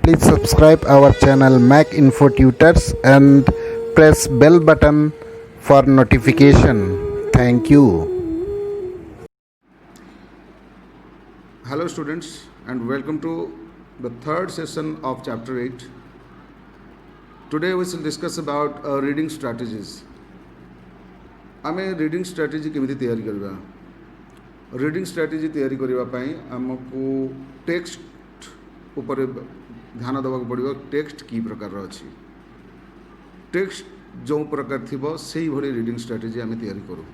Please subscribe our channel Mac Info Tutors and press bell button for notification. Thank you. Hello students and welcome to the third session of chapter 8. Today we will discuss about reading strategies. आमे reading strategy केमिति तैयारी करबा reading strategy तैयारी करबा पई हमकु text ऊपर ध्यान देबाक पड़िबो टेक्स्ट की प्रकार अछि टेक्स्ट जो प्रकार थिबो सेही भली रीडिंग स्ट्रैटेजी आमे तैयारी करू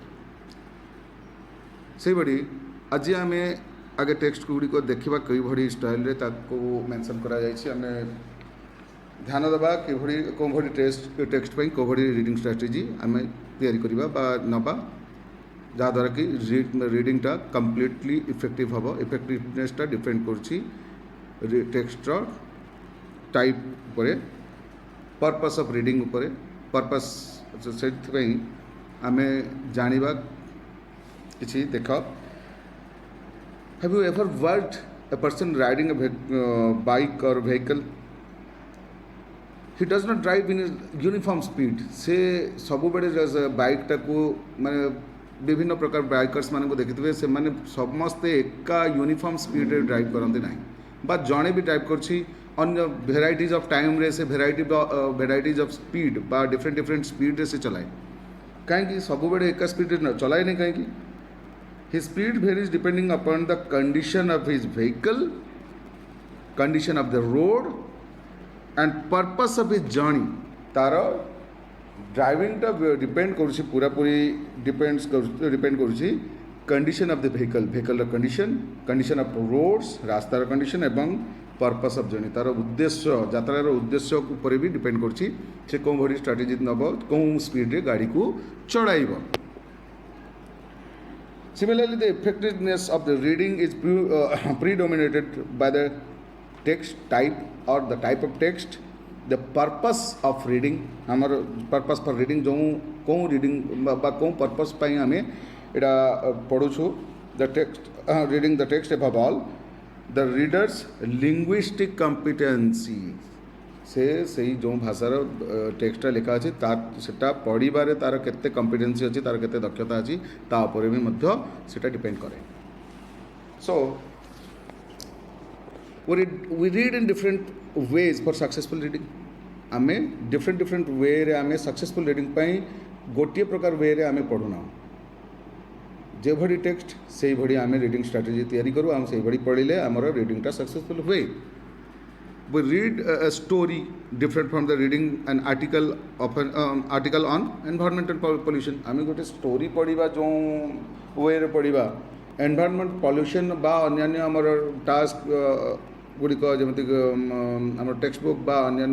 सेही भली आज आमे आगे टेक्स्ट गुडी को देखिबा कई भली स्टाइल रे ताको मेंशन करा जाय छी आमे ध्यान देबा कि भली को भली टेक्स्ट पई को भली रीडिंग स्ट्रैटेजी आमे तैयारी करिबा बा नबा जा द्वारा कि रीडिंग टा कंप्लीटली इफेक्टिव हबो इफेक्टिवनेस टा डिपेंड करछि टेक्स्ट टाइप उपरे पर्पस ऑफ रीडिंग उपरे पर्पस सेट पई आमे जानिबा किछि देखो have you ever worked a person riding a bike or vehicle? He does not drive in uniform speed. से सबु बेले बाइक टाको माने विभिन्न प्रकार बाइकर्स मान को देखिथिबे से माने समस्त एका यूनिफॉर्म स्पीड रे ड्राइव करंते नाही बा जणे भी ड्राइव करछि अन्य वेराइटीज ऑफ टाइम रे से वेराइटीज ऑफ स्पीड बा डिफरेंट स्पीड रे से चलाए काहे कि सबु बेले एका स्पीड रे चलाए नहीं काहे कि his speed varies depending upon the condition of his vehicle, condition of the road and purpose of his journey. तार ड्राइविंग टा डिपेंड करुछि पूरा पूरी डिपेंड करुछि condition of the vehicle condition of roads रास्तार कंडीशन एवं पर्पस ऑफ जर्नी तार उद्देश्य यात्रार उद्देश्य ऊपर भी डिपेंड करुछि से कोन भरी स्ट्रेटजी नबो कोन स्पीड रे गाड़ी को चलाइबो. Similarly, the effectiveness of the reading is predominated by the text type or the type of text, the purpose of reading. हमार purpose for reading जो कौन reading बा कौन purpose पाई हमें इड़ा पढ़ू छु the text reading the text above all the reader's linguistic competency से सही जो भाषार टेक्स्ट लिखा अछि सेटा पढ़िबारे तार केते कॉम्पिटेंसी अछि तार केते दक्षता अछि ता ऊपर भी मध्य सेटा डिपेंड करे. सो we read in different ways for successful reading. आमे डिफरेंट वे रे आमे सक्सेसफुल रीडिंग पई गोटिए प्रकार वे रे आमे पढुना जे भडी टेक्स्ट सेही भडी आमे रीडिंग स्ट्रेटजी तैयारी करू हम सेही भडी पढिले हमर रीडिंग टा सक्सेसफुल हुए. We read a story different from the reading an article on environmental pollution. आमे गोटे स्टोरी पढ़िबा जो वे रे पढ़िबा एनवायरनमेंट पॉल्यूशन बा अन्य हमर टास्क गुडी को जेमति हमर टेक्स्ट बुक बा अन्य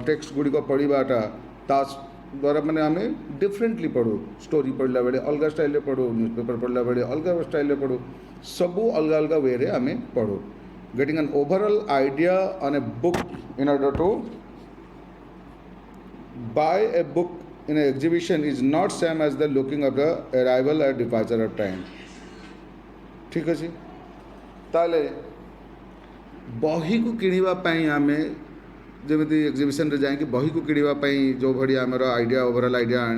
टेक्स्ट गुडी को पढ़िबाटा टास्क द्वारा माने आमे डिफरेंटली पढ़ू स्टोरी पढ़ला बेले अलग स्टाइल रे पढ़ू न्यूज़पेपर पढ़ला बेले अलग स्टाइल रे पढ़ू सबु अलग वे रे आमे पढ़ू. Getting an overall idea on a book in order to buy a book in an exhibition is not same as the looking of the arrival or departure of time. ठीक अछि ताले बही को किनिबा पई आमे जेमिति एग्जिबिशन रे जाय कि बही को किनिबा पई जो भडी हमर आइडिया ओवरऑल आइडिया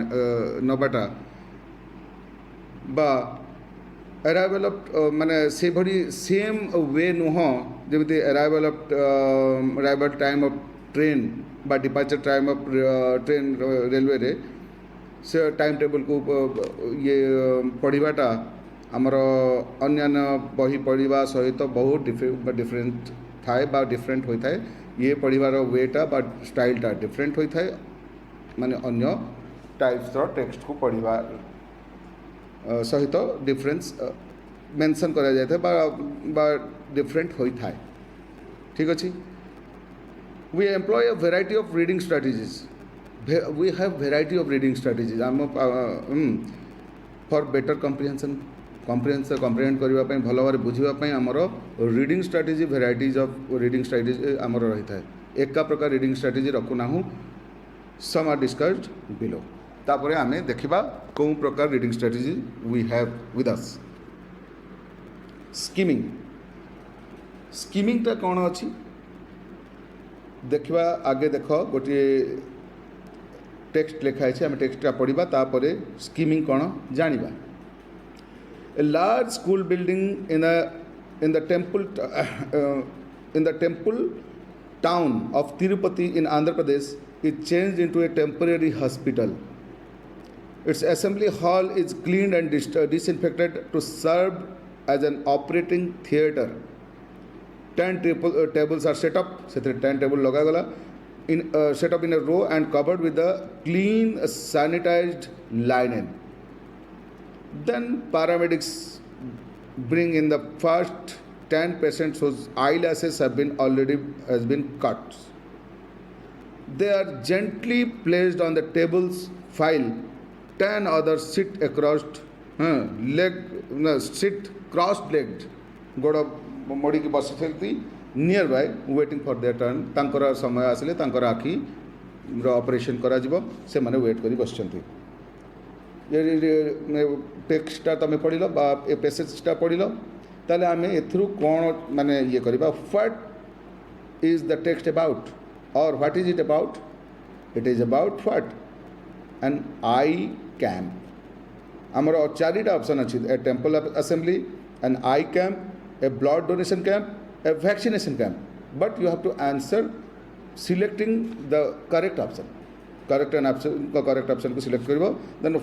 नबाटा बा अराइवल ऑफ माने से भरी सेम वे नुह जमिति अराइवल टाइम ऑफ ट्रेन बा departure time of train railway रे से टाइम टेबल को ये पढ़िबाटा हमर अन्य बही पढ़िबा सहित बहुत डिफरेंट थाए बा डिफरेंट होई थाए ये पढ़िबार वेटा बा स्टाइलटा डिफरेंट होई थाए माने अन्य टाइप्स रो टेक्स्ट को पढ़िबा सहित डिफरेंस मेंशन करा जाय था बा डिफरेंट होई थाए. ठीक अछि. We employ a variety of reading strategies. We have variety of reading strategies. For better comprehension comprehend करिबा पई भलो भाबरे बुझिबा पई हमर reading strategy varieties of reading strategy हमर रही थाए एका प्रकार रीडिंग स्ट्रेटजी रखु नाहु सम आर डिस्कस्ड बिलो. तापरे आमे देखिबा कोन प्रकार reading strategy we have with us. Skimming टा कौन अच्छी देखा आगे देख गोटे टेक्स्ट लिखाई आम टेक्सटा पढ़ा तापर स्कीमिंग कौन जानिबा a large school building in the temple town of Tirupati in Andhra Pradesh is changed into a temporary hospital. Its assembly hall is cleaned and disinfected to serve as an operating theatre. 10 tables are set up. 10 tables लगागला set up in a row and covered with a clean sanitized linen. Then paramedics bring in the first 10 patients whose eyelashes has been cut. They are gently placed on the tables while 10 others sit sit cross-legged, गोड़ मोड़ी की बसी near by waiting for their turn तांकर समय आसिले तांकर आखि operation करा जिवो से माने वेट करी बसचंती ये टेक्स्टटा तुम पढ़ बा ए पैसेजटा पढ़ ताले आमे एथरु कौन माने ये करबा what is the text about or what is it about it is about what an eye camp आमर चारिटा ऑप्शन अच्छी a temple assembly an eye camp a blood donation camp a vaccination camp but you have to answer selecting the correct option correct option को select करिवो then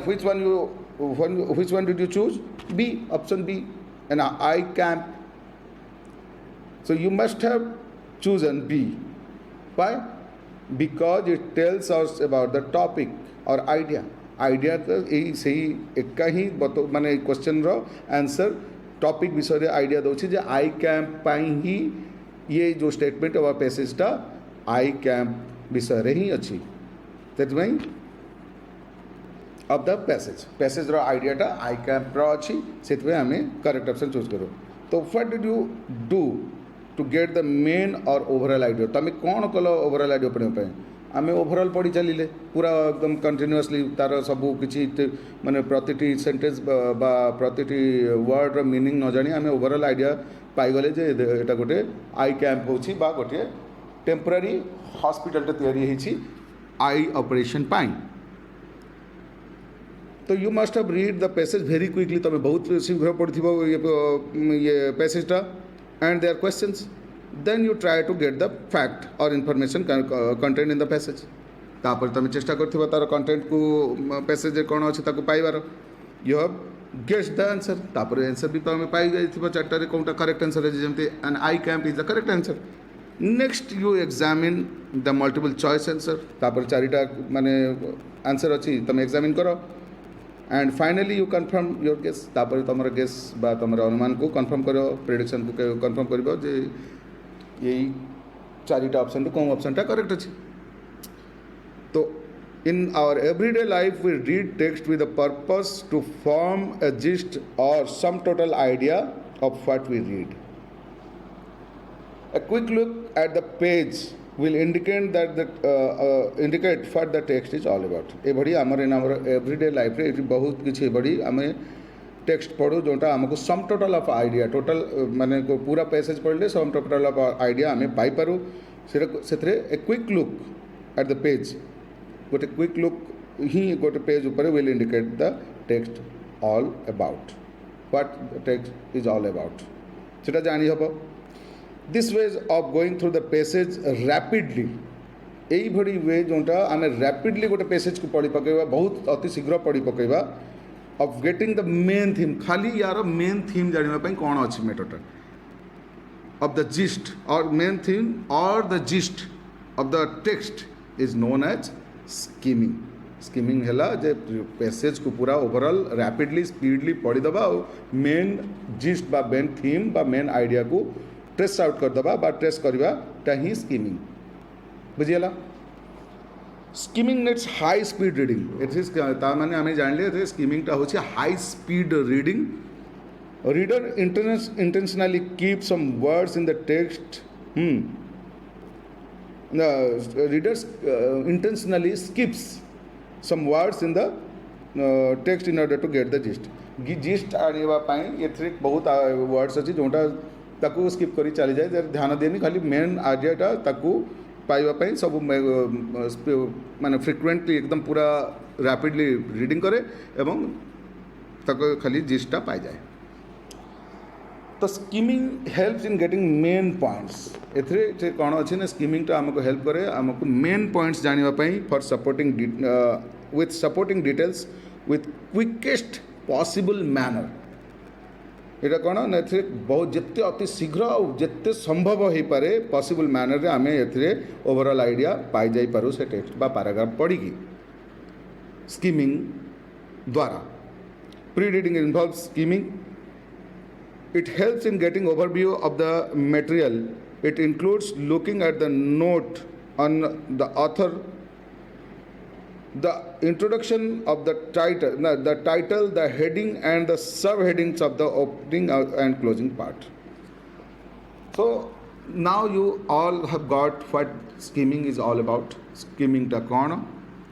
which one did you choose B, option B, an I camp. So you must have chosen B. Why? Because it tells us about the topic or idea. Idea तो यही सही एक ही माने question रो answer topic विषय रे idea दोछि जे आई camp पाई ही ये जो statement और पैसेजटा आई कैंप विषय रे ही अछि तेतमै of the passage रो आइडियाटा आई कैंप रो अच्छी से आम करेक्ट ऑप्शन चूज करो तो what did you do to get the main or overall idea तुम कौन कल ओवरऑल आइडिया पढ़ाई आम ओवरऑल पढ़ी चलिए पूरा एकदम कंटिन्यूअसली तार सबू किसी माने प्रतिटी सेंटेंस बा प्रतिटी वर्ड रो मीनिंग न जानी आम ओवरऑल आइडिया पाईगले जे एटा गोटे आई कैंप होची बा गोटे टेम्पररी हॉस्पिटल तैयारी होची आई ऑपरेशन पाई तो you must have read the passage very quickly तुम बहुत शीघ्र पढ़ो ये पैसेजटा and their questions then you try to get the fact or information content in the passage तापर तुम चेष्टा कर तार कंटेंट को पैसेज कौन अच्छे ताको पाइबार you have guessed the answer तापर आंसर भी तुम पाई जाइथिबो चारटारे कोनटा करेक्ट आंसर है जेमते an eye camp is the correct answer next you examine the multiple choice answer तापर चारिटा माने आंसर अच्छी तुम एग्जामिन करो and finally you confirm your guess तापर तुम गेस बा तुम अनुमान को कन्फर्म करो प्रेडिक्शन को कन्फर्म करो जे यही चारिटा ऑप्शन तो कौन ऑप्शनटा करेक्ट अच्छी तो in our everyday life we read text with the purpose to form a gist or some total idea of what we read a quick look at the page will indicate that indicate what the text is all about ए बड़ी आमर इन आमर everyday life रे बहुत किसी बड़ी आम text पढ़ू जोटा आमको sum total of idea total माने पूरा पैसेज पढ़ले सम टोटल ऑफ आइडिया आम पाई पारू से a quick look at the page गोटे क्विक लुक ही गोटे पेज ऊपर will indicate the text all about what the text is all about सेटा जानी हबो this ways of going through the passage rapidly यही भड़ी वे जोटा आम रैपिडली गोटे पैसेज को पढ़ी पकेबा बहुत अति शीघ्र पढ़ी पकेबा of getting the main theme खाली यार मेन थीम जाना कौन अच्छी मेटरटा of the gist or main theme or the gist of the text is known as skimming skimming है जे पैसेज को पूरा ओवरऑल रैपिडली स्पीडली पढ़ीदबा और मेन जिस्ट बा मेन थीम बा मेन आइडिया को ट्रेस आउट करदबा बा ट्रेस करवाटा ही स्कीमिंग बुझीगला skimming means high speed reading एटा माने आम जानले स्कीमिंगटा होछि high speed reading reader intentionally keep some words in the text the readers intentionally skips some words in the text in order to get the gist gist आनिबा पाई एथरे बहुत words अछि जोटा ताकू स्किप करी चली जाए जर ध्यान देनी खाली मेन आइडियाटा ताकू पाइबा सब माने फ्रिक्वेंटली एकदम पूरा रैपिडली रीडिंग करे एवं ताको खाली जिस्टा पाई जाए। तो skimming helps in getting main points एथे कौन अच्छी ना स्कीमिंगटा आमको हेल्प करे आमको मेन पॉइंट्स जानापी for supporting with supporting details with quickest possible manner यहाँ कौन ना ए बहुत जिते अति शीघ्र और जिते संभव हो पारे पॉसिबल मैनर रे आमे एथिरे ओवरऑल आइडिया पाई जाई पारू से टेक्स्ट बा पैराग्राफ पढ़ी स्कीमिंग द्वारा। Pre reading involves skimming. It helps in getting overview of the material. It includes looking at the note on the author, the introduction of the title, the heading and the subheadings of the opening and closing part. So now you all have got what skimming is all about. Skimming ta kaun?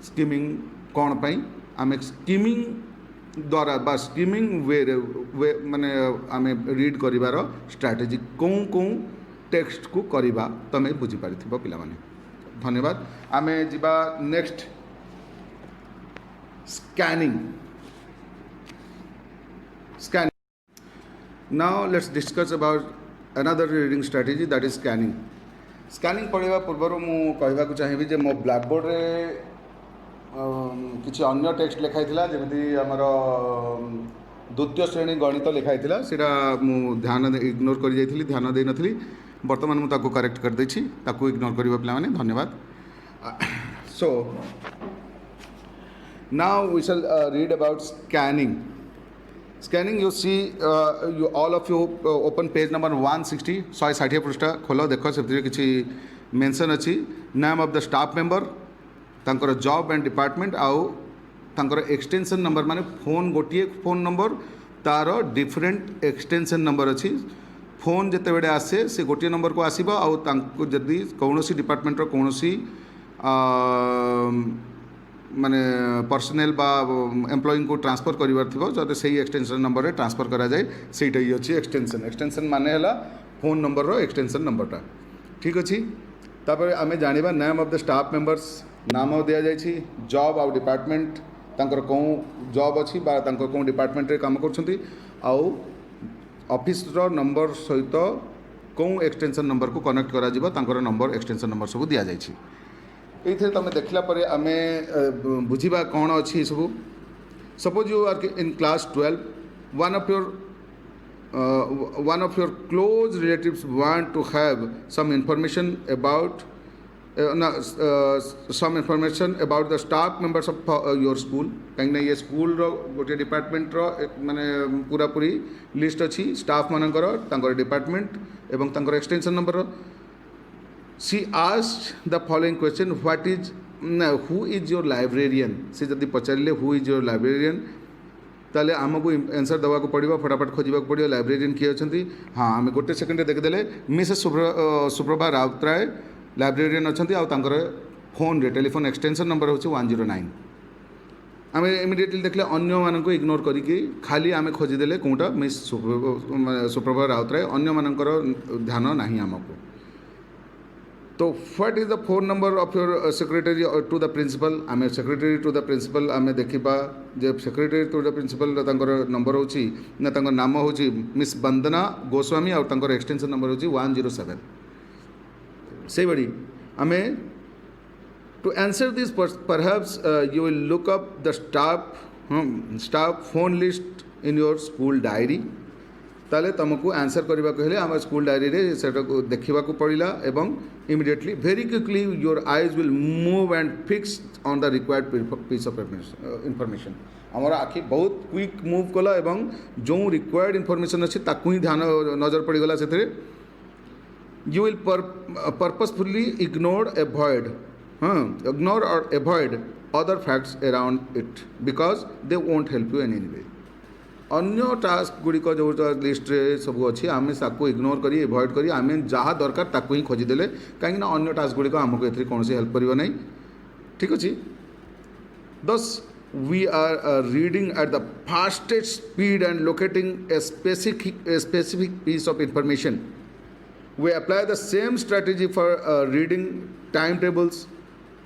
Skimming kaun pai? Ame skimming द्वारा बा skimming वे माने आमे read करिवार strategy कौन text को करिबा तमे बुझी पारिथिबो पिला माने। धन्यवाद। आमे जिबा next scanning. Now let's discuss about another reading strategy that is scanning. Scanning पढ़िबा पूर्व मु कहबा को चाहिबी जे मो ब्लैक बोर्ड रे किसी अन्य टेक्स्ट लिखाई जमी आमर द्वितीय श्रेणी गणित लिखाई सीटा मु ध्यान इग्नोर कर जाइए ध्यान दे नथली बर्तमान मुझे करेक्ट कर देछि ताकू इग्नोर करिबा पिला माने। धन्यवाद। So now we shall read about scanning. Scanning you see you all of you open page number 160 160 पृष्ठा खोल देख से किसी मेंशन अच्छी name of the staff member तांकर जॉब एंड डिपार्टमेंट आउ तांकर एक्सटेंशन नंबर माने फोन गोटे फोन नंबर तार डिफरेंट एक्सटेंशन नंबर अच्छी फोन जिते बड़े आसे से गोटे नंबर को आसीबो आउ तांको जदी कौनसी डिपार्टमेंट रो कौनसी माने पर्सनल बा एम्प्लॉई को ट्रांसफर करिवार थिबो जदि सही एक्सटेंशन नंबर रे ट्रांसफर करा जाए सेटा ही अछि एक्सटेंशन। एक्सटेंशन माने हला फोन नंबर रो एक्सटेंशन नंबरटा। ठीक अछि। तापर आमे जानिबा name of the staff members नाम दिया जाइछि जॉब आउ डिपार्टमेंट तांकर कौन जॉब अच्छी बा तांकर कौन डिपार्टमेंट रे काम करछंती आउ ऑफिस रो नंबर सहित कौन एक्सटेंशन नंबर को कनेक्ट करा जिवो तांकर नंबर एक्सटेंशन नंबर सब दिया जाइछि। एथे तमे देखला परे आमे बुझिबा कौन अच्छी सब। Suppose you are in class 12 one of your close relatives want to have some information about some information about the staff members of your school कहीं ये स्कूल रो गोटे डिपार्टमेंट रो माने पूरा पूरी लिस्ट अच्छी स्टाफ मानकर तांकर डिपार्टमेंट एवं तांकर extension number. She asked the following question what is who is your librarian. से जदि पचारे हु इज योर लाइब्रेरियन ताले आमको आंसर देवा को पड़ो फटाफट खोजा पड़ो लाइब्रेरियन किए अच्छी। हाँ आम गोटे सेकेंड देखीदे मिसेस सुप्रभा राउतराय लाइब्रेरियन अच्छा आर फोन रे टेलीफोन एक्सटेंशन नंबर हूँ 109। आम इमिडिएटली देखले अन्य मानक इग्नोर करके खाली आम खोजीदे कौटा मिस सुप्रभा राउतराय अन्य मानकर ध्यान ना आमको। तो what is the phone number of your secretary to the principal. आम सेक्रेटरी टू द प्रिंसिपल आम देखा जे secretary to the principal number होची ना तांकर नाम होची मिस वंदना गोस्वामी और तांकर एक्सटेंशन नंबर होची 107। से बड़ी आम to answer this perhaps you will look up the staff phone list in your school diary. ताले तुमको आंसर करने को हेले आम स्कूल डायरी रे सेटा को देखा पड़ा एवं immediately very quickly your eyes will move and fix on the required piece of information. आमर आखि बहुत क्विक मूव कला एवं जो रिक्वायर्ड इनफॉरमेशन अच्छी ताकू ही ध्यान नजर पड़गला से यू विल पर्पसफुली इग्नोर और avoid other facts around it because they won't help you in any way. अन्य टास्क गुड़िक जो लिस्ट रे सब अच्छी आम ताको इग्नोर करी एवॉइड करी आम जहाँ दरकार ताको ही खोजीदे कहीं अन्य टास्क गुड़िक आमको ए कौन हेल्प कर नहीं। ठीक अच्छे। दस we are reading at the fastest speed and locating a specific piece of information. We apply the same strategy for reading timetables,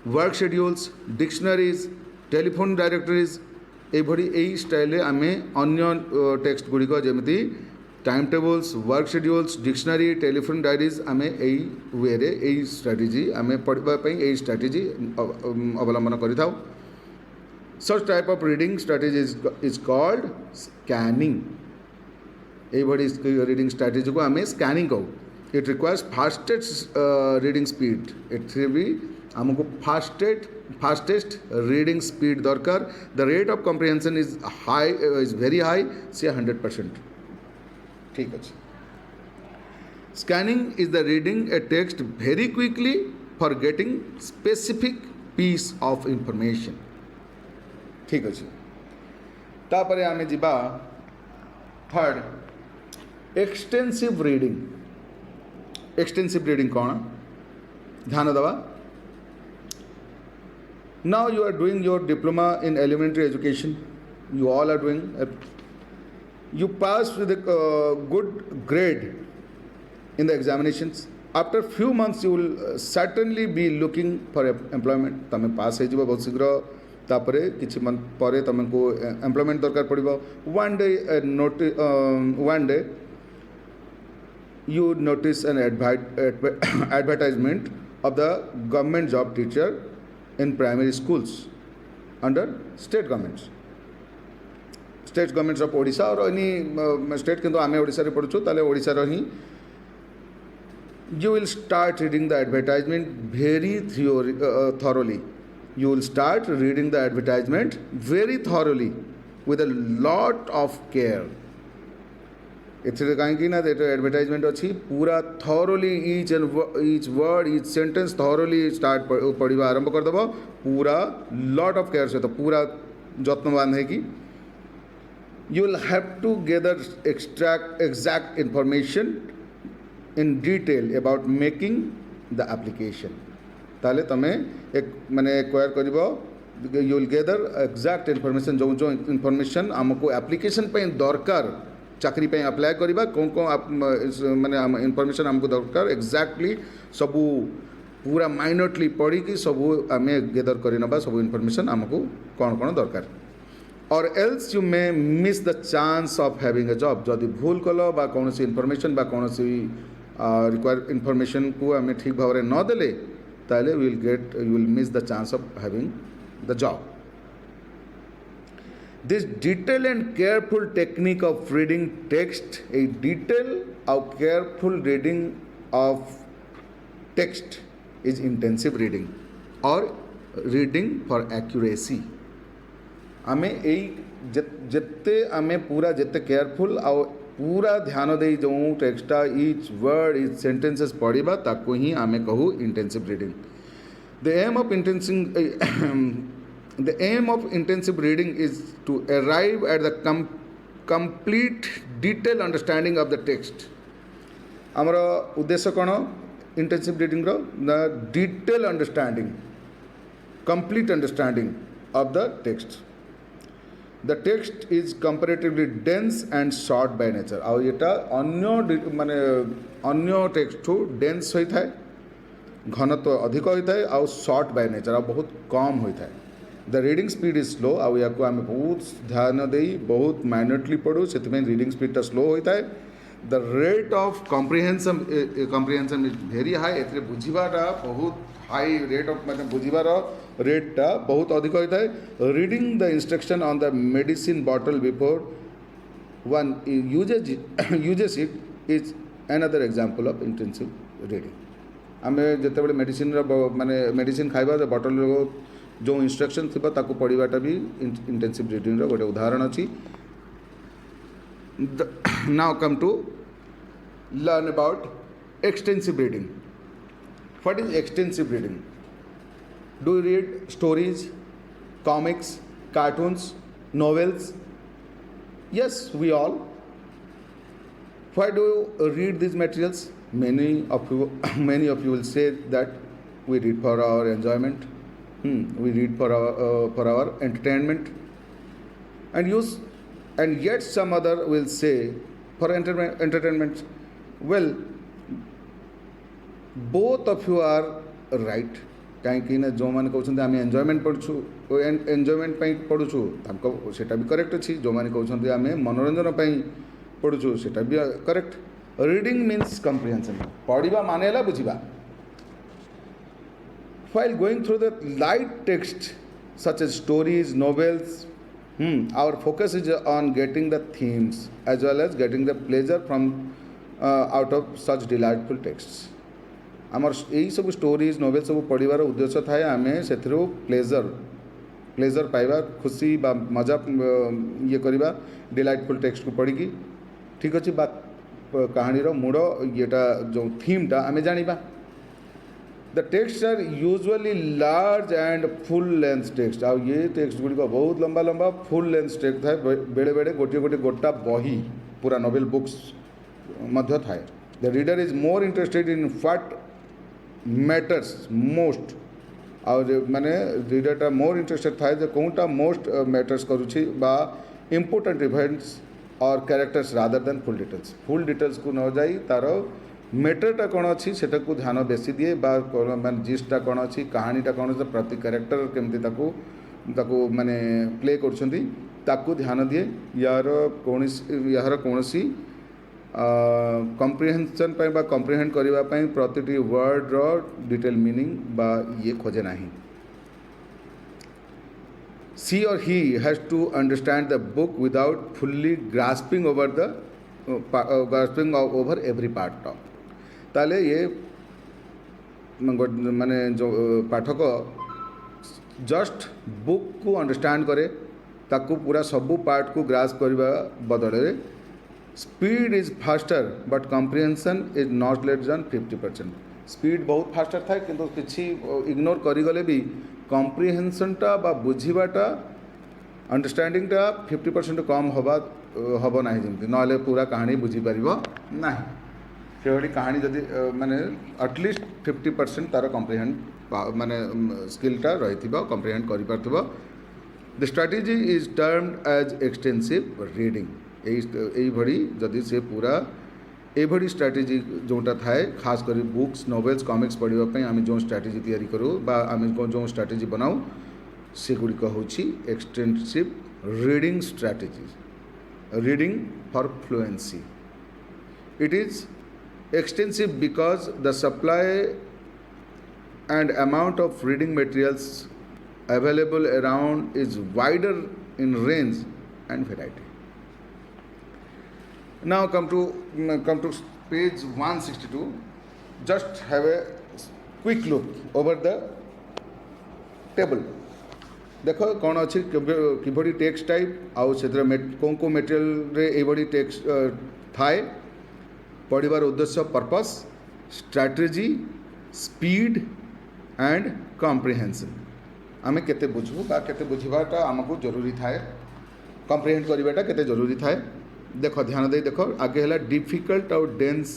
work schedules, dictionaries, telephone directories. ଏଇଭଳି ଏହି ଷ୍ଟାଇଲ୍ରେ ଆମେ ଅନ୍ୟ ଟେକ୍ସଟ ଗୁଡ଼ିକ ଯେମିତି ଟାଇମ୍ ଟେବୁଲ୍ସ, ୱାର୍କ ସେଡ୍ୟୁଲ୍ସ, ଡିକ୍ସନାରୀ, ଟେଲିଫୋନ୍ ଡାଇରିଜ୍ ଆମେ ଏଇ ୱେରେ ଏଇ ଷ୍ଟ୍ରାଟେଜି ଆମେ ପଢ଼ିବା ପାଇଁ ଏଇ ଷ୍ଟ୍ରାଟେଜି ଅବଲମ୍ବନ କରିଥାଉ. Such type of reading strategy is called scanning. ଏଇଭଳି ରିଡ଼ିଂ ଷ୍ଟ୍ରାଟେଜିକୁ ଆମେ ସ୍କାନିଂ କହୁ. It requires fastest reading speed. ଏଥିରେ ବି ଆମକୁ fastest reading speed ଦରକାର. The rate of comprehension is very high, say 100%. ठीक ଅଛି. Scanning is the reading a text very quickly for getting specific piece of information. ठीक ଅଛି. तापरे आमे जिबा third extensive reading. Extensive reading कौन ध्यान दवा. Now you are doing your diploma in elementary education. You all are doing. You pass with a good grade in the examinations. After few months you will certainly be looking for employment. तमे पास हो जिबो बहुत शीघ्र. तापरे किछि month परे तमको employment दरकार पड़िबो. One day you notice an advertisement of the government job teacher in primary schools under state governments. State governments of Odisha or any state किंतु आमे ओडिसा रे पढुछु ताले ओडिसा रो ही. You will start reading the advertisement very thoroughly. You will start reading the advertisement very thoroughly with a lot of care. एथिरे कहीं ना advertisement अच्छी पूरा thoroughly each word each sentence thoroughly start पढ़ा आरंभ करदेव पूरा लॉट ऑफ केयर सहित पूरा जत्नवान है कि you will have to gather exact information in detail about making the application. ताले तमें एक माने एक्वायर करिवो. You will gather exact information जो इंफॉर्मेशन आमको एप्लिकेशन पे दरकार चाकरी पे अप्लाई करवा कौन माने इनफॉरमेशन आमको दरकार एक्जाक्टली सबू पूरा माइनटली पढ़ी कि सबू आम गेदर करनबा सब इनफॉरमेशन आमको कौन कौन दरकार. और else you may miss the chance of having a job. जदि भूल कल बा कौन सी इनफॉरमेशन बा कौन सी रिक्वायर इनफॉरमेशन को आम ठीक भाव में न देले ताले you will miss the chance of having the job. This detailed and careful technique of reading text, a detailed or careful reading of text is intensive reading or reading for accuracy. आमे जिते आमे पूरा जिते careful आ पूरा ध्यान दे जो टेक्स्टा each word each sentences पढ़ा ताको ही आमे कहू intensive reading. The aim of intensive reading is to arrive at the complete detailed understanding of the text. आमर उद्देश्य कौन इंटेंसिव रीडिंग रो the detail understanding complete understanding of the text. The text is comparatively dense and short by nature. आउ एटा अन्य text ठू dense होता है घनत्व अधिक होता है आउ शॉर्ट बाय नेचर आ बहुत कम होता है. The reading speed is slow आउ या आम बहुत ध्यान दे बहुत माइनटली पढ़ू से रिडिंग स्पीडटा स्लो होता है. The rate of comprehension is very high. ए बुझाटा बहुत हाई रेट ऑफ मैंने बुझार रेटा बहुत अधिक होता है. Reading the instruction on the medicine bottle before one uses it is another example of intensive reading. आम जिते बड़े मेडिसिन माने मेडिसिन खाइबा बॉटल जो इंस्ट्रक्शन थी ताकू पढ़ाटा भी इंटेंसिव रीडिंग गोटे उदाहरण अच्छी. Now come to learn about extensive reading. What is extensive reading? Do you read stories, comics, cartoons, novels? Yes, we all. Why do you read these materials? Many of you will say that we read for our enjoyment. We read for our entertainment, and yet some other will say for entertainment. Well, both of you are right. कहीं ना जो मैंने कहते आम enjoyment पढ़ुछु enjoyment पढ़ुछु सेटा भी correct अच्छी जो मैंने कहते आम मनोरंजन पढ़ुछु सेटा भी करेक्ट. Reading means कम्प्रिहेंशन. पढ़ा माने बुझा. While going through the light text such as stories, novels, our focus is on getting the themes as well as getting the pleasure from out of such delightful texts. आमर यही सब stories novel सब पढ़ार उद्देश्य थाए आम से pleasure पाइबा खुशी बा मजा ये करवा डिलाइटफुल टेक्स्ट को पढ़ी. ठीक अच्छे बात कहानी मूड येटा जो थीमटा आम जाना. The text are usually large and full length text. आ ये टेक्स्ट गुड़िक बहुत लंबा लंबा फुल लेंथ टेक्स्ट थाए. बेले बेले गोटे गोटे गोटा बही पूरा नोवेल बुक्स मध्य थाए. The reader is more interested in what matters most. और माने रीडरटा मोर इंटरेस्टेड थाए जे कौनटा मोस्ट मैटर्स करुछि बा इम्पोर्टेंट इवेंट्स और characters rather than full details. Full details को न जाई तार मैटरटा कौन अच्छी सेटा को ध्यान बेसी दिए बा माने जिसटा कौन अच्छी कहानीटा कौन अच्छी प्रति कैरेक्टर केमती ताको माने प्ले करछंती ताको ध्यान दिए. यार कौनसी कम्प्रिहेंशन बा कम्प्रिहेंड करने प्रति वर्ड रो डिटेल मीनिंग बा ये खोजे ना. She or he has to understand the book without fully grasping over every part of. ताले ये माने जो पाठक जस्ट बुक को अंडरस्टैंड करे ताकू पूरा सबू पार्ट को ग्रास्प करवा बदले speed is faster but comprehension is not less than 50%. Speed बहुत फास्टर थाए किंतु किसी इग्नोर करिगले भी कम्प्रिहेंशनटा बा बुझीबाटा अंडरस्टैंडिंगटा 50% कम हब ना जमी ना पूरा कहानी बुझीपर ना. से भाई कहानी जदि माने एटलिस्ट 50% तार कम्प्रिहेंड माने स्किलटा रही कम्प्रिहेंड कर. The strategy is termed as extensive reading. यही भड़ी जदि से पूरा ये स्ट्रैटेजी जोटा थाए खास कर बुक्स नोवेल्स कॉमिक्स पढ़ापी आम जो स्ट्रैटेजी तैयारी करूँ आम जो स्ट्रैटेजी बनाऊ से गुड़िक हूँ extensive reading strategy. Reading for fluency. It is extensive because the supply and amount of reading materials available around is wider in range and variety. Now come to page 162. Just have a quick look over the table. देखो कौन अच्छी कि text type आउ से कौन को material रे ये टेक्स्ट थाए. पढ़ार उद्देश्य पर्पस स्ट्रैटेजी स्पीड एंड कम्प्रिहेंशन. आम केते बुझू बा केते बुझाटा आमको जरूरी थाए. कम्प्रिहेंड करवाटा केते जरूरी थाए. देख ध्यान दे देख आगे है डिफिकल्ट और डेंस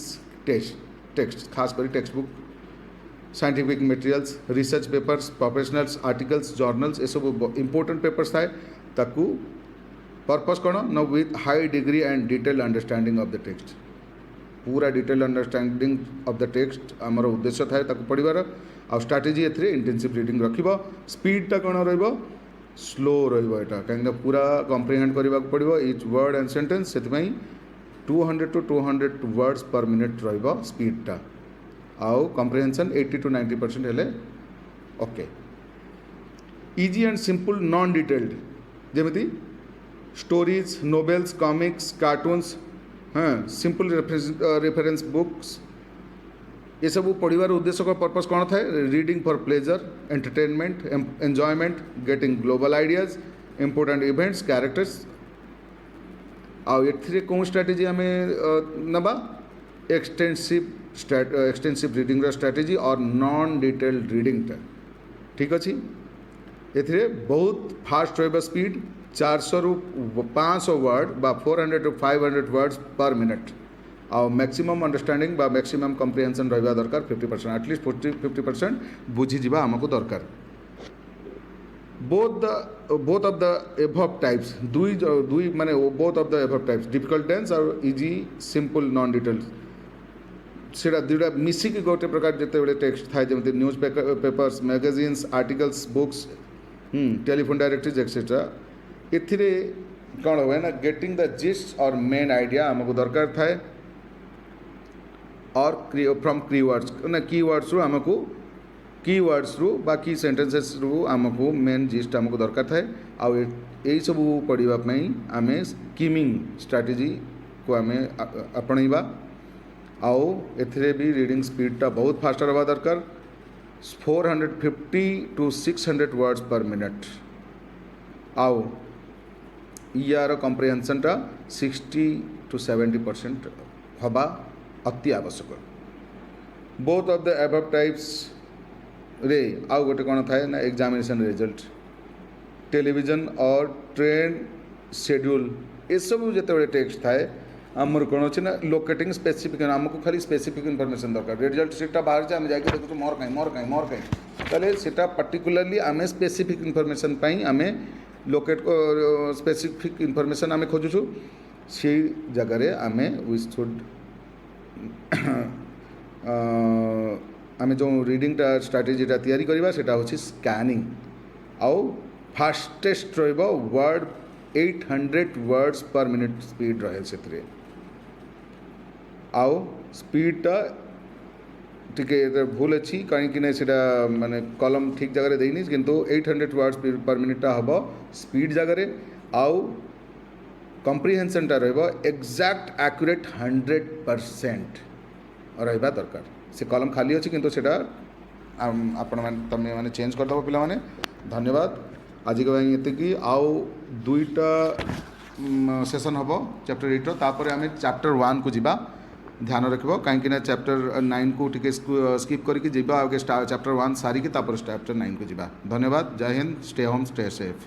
टेक्स्ट खास कर textbook scientific materials research papers professionals articles journals ये सब इंपोर्टेंट पेपर्स थाए. ताकू पर्पस कौन न with high degree and detail understanding of the text. पूरा detail understanding of the text आमर उद्देश्य थाए ताकू पढ़ार. आ स्ट्रैटेजी एथरे इंटेंसिव रीडिंग रखिब. स्पीडटा कौन रहिबो स्लो रहिबो. एटा कहीं पूरा कम्प्रिहेंड करने को पड़ो इच वर्ड एंड सेंटेंस से 200 to 200 वर्ड्स पर मिनिट रहिबो स्पीडटा. आउ कम्प्रिहेंशन 80 to 90% हेले okay. Easy and simple non detailed जमी स्टोरीज नोवेल्स कॉमिक्स कार्टून्स हाँ सिंपल रेफरेंस बुक्स ये सब पढ़ार उद्देश्य का पर्पस कौन थाए. Reading for pleasure entertainment enjoyment getting global ideas important events characters. आउ ये कौन स्ट्रैटेजी आम नबा एक्सटेंसिव रीडिंग स्ट्रैटेजी और नॉन डिटेल्ड रीडिंगटा. ठीक अच्छे ये बहुत फास्ट रहा स्पीड 400 ରୁ 500 वर्ड बा 400 to 500 वर्ड्स पर मिनट. आउ मैक्सिमम अंडरस्टैंडिंग बा मैक्सिमम कम्प्रिहेंशन रहा दरकार 50% एटलिस्ट 50% बुझीजा आमको दरकार. both of the above types ଦୁଇ ମାନେ both of the above types difficult tense और easy simple non detailed सेटा दुईटा मिसिक गोटे प्रकार जिते टेक्स्ट थाए जमी newspapers magazines articles books telephone directories et cetera एथिरे कौन हुए ना getting the gist or main idea आमको दरकार थाए और फ्रॉम कीवर्ड्स ना कीवर्ड्स रु आमको कीवर्ड्स रु बाकी सेंटेंसेस रु आमको मेन जिस्ट आमको दरकार थाए आउ यही सब पढ़ा आमे स्कीमिंग स्ट्रैटेजी को आमे आपणैबा आओ एथिरे भी रीडिंग स्पीडटा बहुत फास्ट रहा दरकार 450 to 600 वर्ड्स पर मिनट आओ यार कम्प्रिहेंशनटा 60 to 70% हवा अति आवश्यक both of the above types रे आउ गोटे कौन थाए ना एग्जामिनेशन रिजल्ट टेलीविजन और ट्रेन शेड्यूल ये सब जिते टेक्स्ट थाए आमर कौन अच्छे ना लोकेटिंग स्पेसिफिक आमको खाली स्पेसिफिक इनफर्मेशन दरकार रिजल्ट सीटा बाहर आम जाकि देखु मोर कहीं ताले सेटा पर्टिकुलरली आम स्पेसिफिक इनफर्मेशन आम लोकेट स्पेसिफिक इनफर्मेशन आम खोजुछु से जगार आम वी शुड आम जो रीडिंगटा स्ट्राटेजीटा तैयारी करवा सेटा होछि स्कैनिंग आउ फास्टेस्ट रहिबो word 800 words per minute speed रहे से आउ स्पीडटा टिके भूल अच्छी कहीं माने कलम ठीक जगह देनी किंतु 800 वर्ड्स पर मिनिटा हम स्पीड जगह आउ कम्प्रिहेंशनटा रहिबो एग्जैक्ट एक्यूरेट 100% रहिबा दरकार से कलम खाली अच्छी किंतु सेटा आपण तमें माने चेंज करदेव पिला माने धन्यवाद आज के ये आउ दुईटा सेसन हम चैप्टर 8 तापर आम चैप्टर 1 को जीवा ध्यान रखिबो कहीं चैप्टर 9 को टिके स्किप करके जीवा आगे चैप्टर 1 सारिकी तापर चैप्टर 9 को जीवा धन्यवाद जय Hind stay home stay safe.